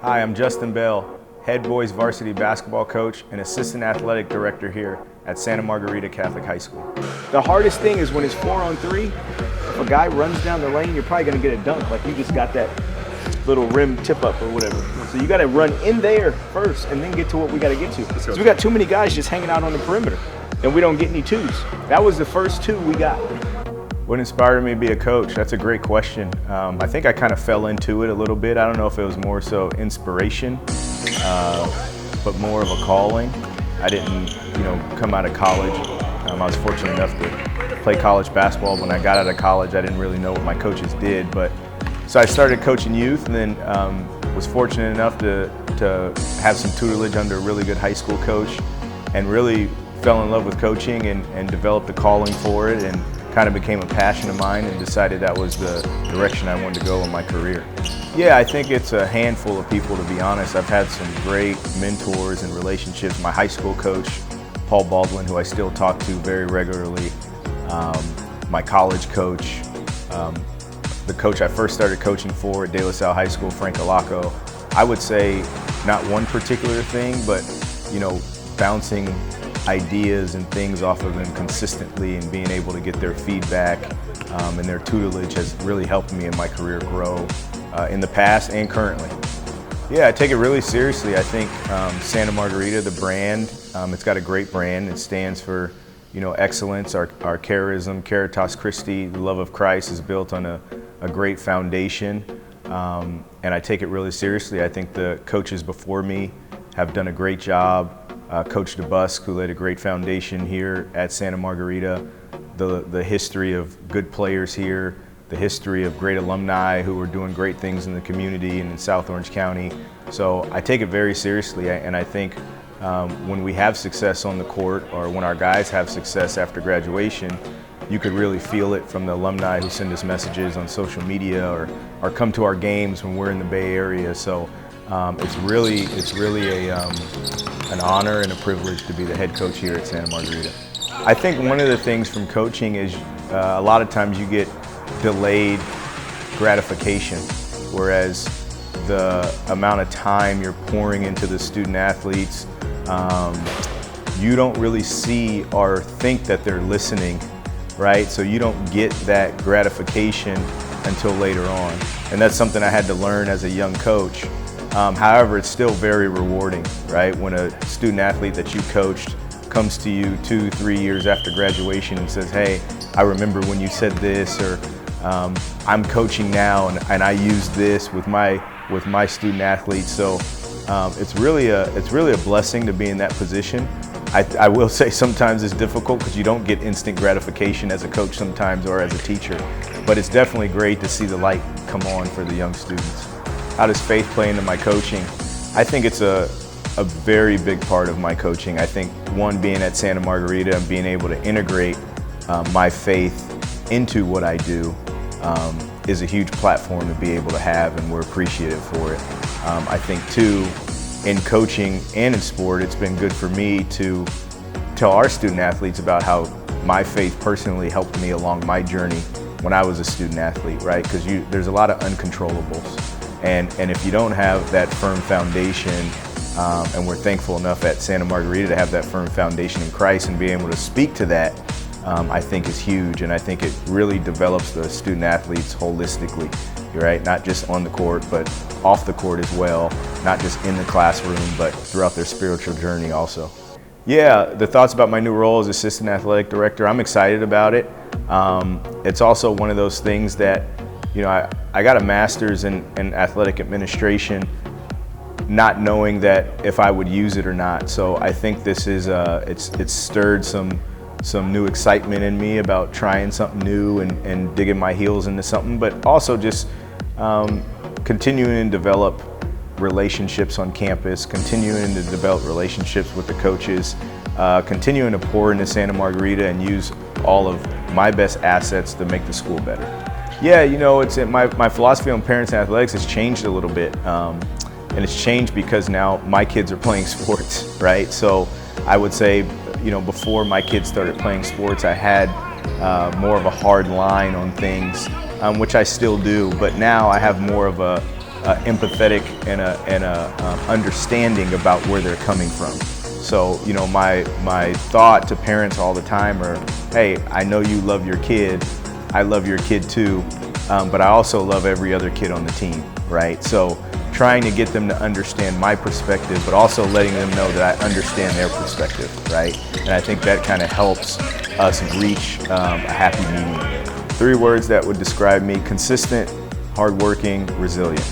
Hi, I'm Justin Bell, head boys varsity basketball coach and assistant athletic director here at Santa Margarita Catholic High School. The hardest thing is when it's 4-on-3, if a guy runs down the lane, you're probably going to get a dunk, like you just got that little rim tip up or whatever. So you got to run in there first and then get to what we got to get to. So we got too many guys just hanging out on the perimeter and we don't get any twos. That was the first two we got. What inspired me to be a coach? That's a great question. I think I kind of fell into it a little bit. I don't know if it was more so inspiration, but more of a calling. I didn't, come out of college. I was fortunate enough to play college basketball. When I got out of college, I didn't really know what my coaches did, so I started coaching youth, and then was fortunate enough to have some tutelage under a really good high school coach, and really fell in love with coaching and developed a calling for it, and kind of became a passion of mine, and decided that was the direction I wanted to go in my career. Yeah, I think it's a handful of people, to be honest. I've had some great mentors and relationships. My high school coach, Paul Baldwin, who I still talk to very regularly. My college coach, the coach I first started coaching for at De La Salle High School, Frank Alaco. I would say not one particular thing, but bouncing ideas and things off of them consistently and being able to get their feedback and their tutelage has really helped me in my career grow in the past and currently. Yeah, I take it really seriously. I think Santa Margarita, the brand, it's got a great brand. It stands for excellence, our charism, Caritas Christi, the love of Christ is built on a great foundation, and I take it really seriously. I think the coaches before me have done a great job. Coach DeBusk, who laid a great foundation here at Santa Margarita, the history of good players here, the history of great alumni who are doing great things in the community and in South Orange County. So I take it very seriously, and I think when we have success on the court, or when our guys have success after graduation, you could really feel it from the alumni who send us messages on social media or come to our games when we're in the Bay Area. So it's really an honor and a privilege to be the head coach here at Santa Margarita. I think one of the things from coaching is a lot of times you get delayed gratification, whereas the amount of time you're pouring into the student athletes, you don't really see or think that they're listening, right? So you don't get that gratification until later on. And that's something I had to learn as a young coach. However, it's still very rewarding, right? When a student athlete that you coached comes to you 2-3 years after graduation and says, hey, I remember when you said this, or I'm coaching now and I use this with my student athletes. So it's really a blessing to be in that position. I will say sometimes it's difficult because you don't get instant gratification as a coach sometimes, or as a teacher, but it's definitely great to see the light come on for the young students. How does faith play into my coaching? I think it's a very big part of my coaching. I think one, being at Santa Margarita and being able to integrate my faith into what I do is a huge platform to be able to have, and we're appreciative for it. I think two, in coaching and in sport, it's been good for me to tell our student athletes about how my faith personally helped me along my journey when I was a student athlete, right? Because there's a lot of uncontrollables. And if you don't have that firm foundation, and we're thankful enough at Santa Margarita to have that firm foundation in Christ and be able to speak to that, I think is huge. And I think it really develops the student athletes holistically, right? Not just on the court, but off the court as well. Not just in the classroom, but throughout their spiritual journey also. Yeah, the thoughts about my new role as assistant athletic director, I'm excited about it. It's also one of those things that, I got a master's in athletic administration, not knowing that if I would use it or not. So I think this is it's stirred some new excitement in me about trying something new and digging my heels into something, but also just continuing to develop relationships on campus, continuing to develop relationships with the coaches, continuing to pour into Santa Margarita and use all of my best assets to make the school better. Yeah, it's my philosophy on parents and athletics has changed a little bit, and it's changed because now my kids are playing sports, right? So I would say, before my kids started playing sports, I had more of a hard line on things, which I still do, but now I have more of a empathetic and understanding about where they're coming from. So, you know, my thought to parents all the time are, hey, I know you love your kid, I love your kid too, but I also love every other kid on the team, right? So trying to get them to understand my perspective, but also letting them know that I understand their perspective, right? And I think that kind of helps us reach a happy medium. 3 words that would describe me: consistent, hardworking, resilient.